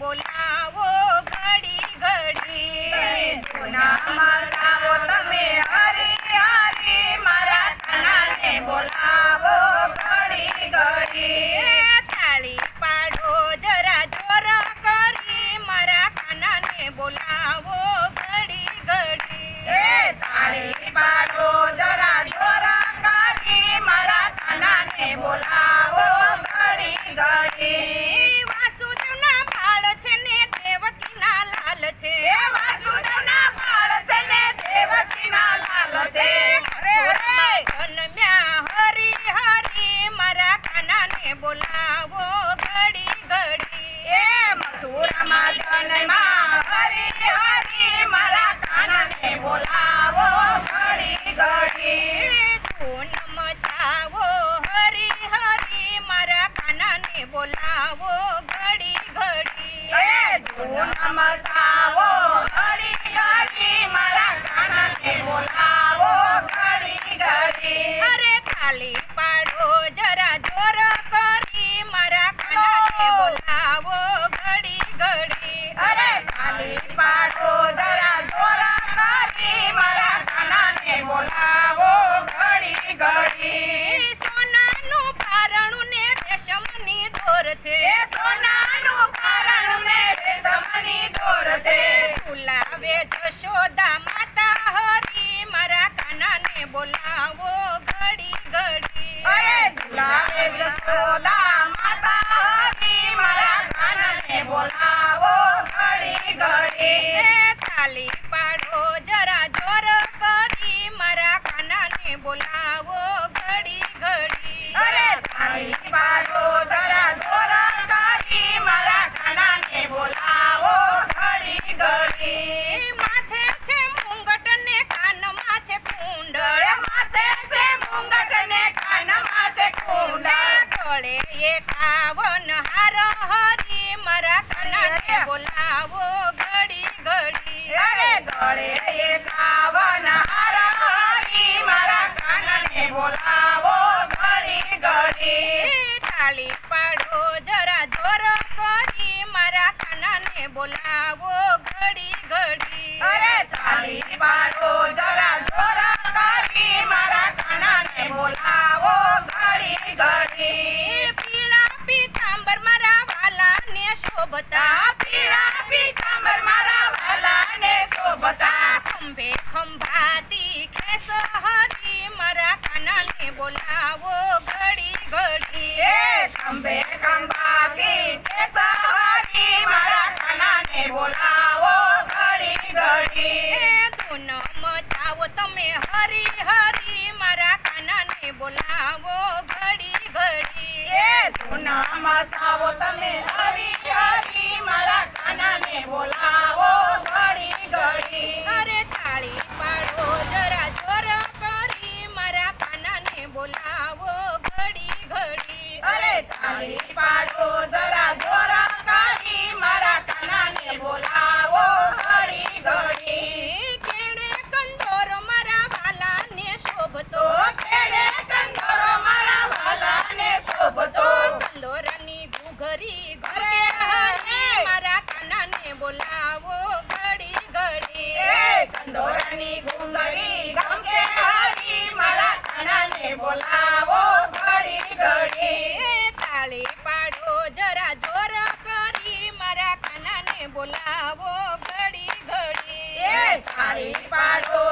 બોલાવો ઘડી ઘડી ધૂનામાં સાવો તમે હરી હરી મારા કાનાને બોલાવો ઘડી ઘડી તાળી પાડો જરા જોર કરી મારા કાનાને બોલાવો ઘડી ઘડી તાળી પાડો જરા જોર કરી મારા કાનાને બોલાવો ઘડી ઘડી વાસુદેવના બાળ છે ને દેવકીના લાલ છે વાસુદેવના બાળ છે ને દેવકીના લાલ છે જન્મ્યા હરી હરી મારા કાનાને બોલાવો ઘડી ઘડી મથુરામાં જન્મા હરી હરી મારા કાનાને બોલાવો ઘડી ઘડી ધૂન મચાવો હરી હરી મારા કાનાને બોલાવો ઘડી ઘડી ધૂન મસાવો ઘડી ઘડી મારા કાનાને બોલાવો ઘડી ઘડી અરે તાલી પાડો જરા જોર કરી મારા કાનાને બોલાવો ઘડી ઘડી અરે તાલી પાડો જરા જોરા કરી મારા કાનાને બોલાવો ઘડી ઘડી સોનાનું પારણું ને રેશમની દોર છે સોનાનું પારણું ને રેશમની દોર છે ઝુલાવે જશોદા માતા હરી મારા કાનાને બોલાવો ઘડી ઘડી અરે ઝુલાવે જશોદા માતા હરી મારા કાનાને બોલાવો ઘડી ઘડી તાલી પાડો જરા જોર કરી મારા કાનાને બોલાવો ઘડી ઘડી અરે તાળી પાડો જરા જોરા કરી મારા કાનાને બોલાવો ઘડી ઘડી માથે છે મુંગટ ને કાનમાં છે કુંડળ માથે છે મુંગટ ને કાનમાં છે કુંડળ ગળે એકાવન હાર હરી મારા કાનાને બોલાવો ઘડી ઘડી અરે ગળે એકાવન હાર હરી મારા કાનાને બોલાવો ઘડી ઘડી તાળી પાડો જરા જોર કરી મારા કાનાને બોલાવો ઘડી ઘડી અરે તાળી પાડો જરા જોરા કરી મારા કાનાને બોલાવો ઘડી ઘડી પીળા પીતાંબર મારા વાલાને શોભતા પીળા પીતાંબર મારા વાલાને શોભતા ખંભે ખંભાતી ખેસ હરી મારા કાનાને બોલાવો ઘડી ઘડી ખંભે ખંભાતી કેસરી મારા કાનાને બોલાવો ઘડી ઘડી ધૂન મચાવો તમે હરી હરી મારા કાનાને બોલાવો ઘડી ઘડી ધૂના મસાવો તમે હરી હરી મારા કાનાને બોલાવો ઘડી ઘડી અરે તાળી પાડો જરા જોર કરી મારા કાનાને બોલાવો ઘડી ઘડી અરે તાળી પાડો જરા જોરા કરી મારા કાનાને બોલાવો ઘડી ઘડી કેડે કંદોરો મારા વાલાને શોભતો કેડે કંદોરો મારા વાલાને શોભતો કંદોરની ઘૂઘરી અરે હરી મારા કાનાને બોલાવો ઘડી ઘડી કંદોરની ઘૂંઘરી ગમકે હરી મારા કાનાને બોલાવો ઘડી ઘડી તાળી પાડો જરા જોર કરી મારા કાનાને બોલાવો ઘડી ઘડી તાળી પાડો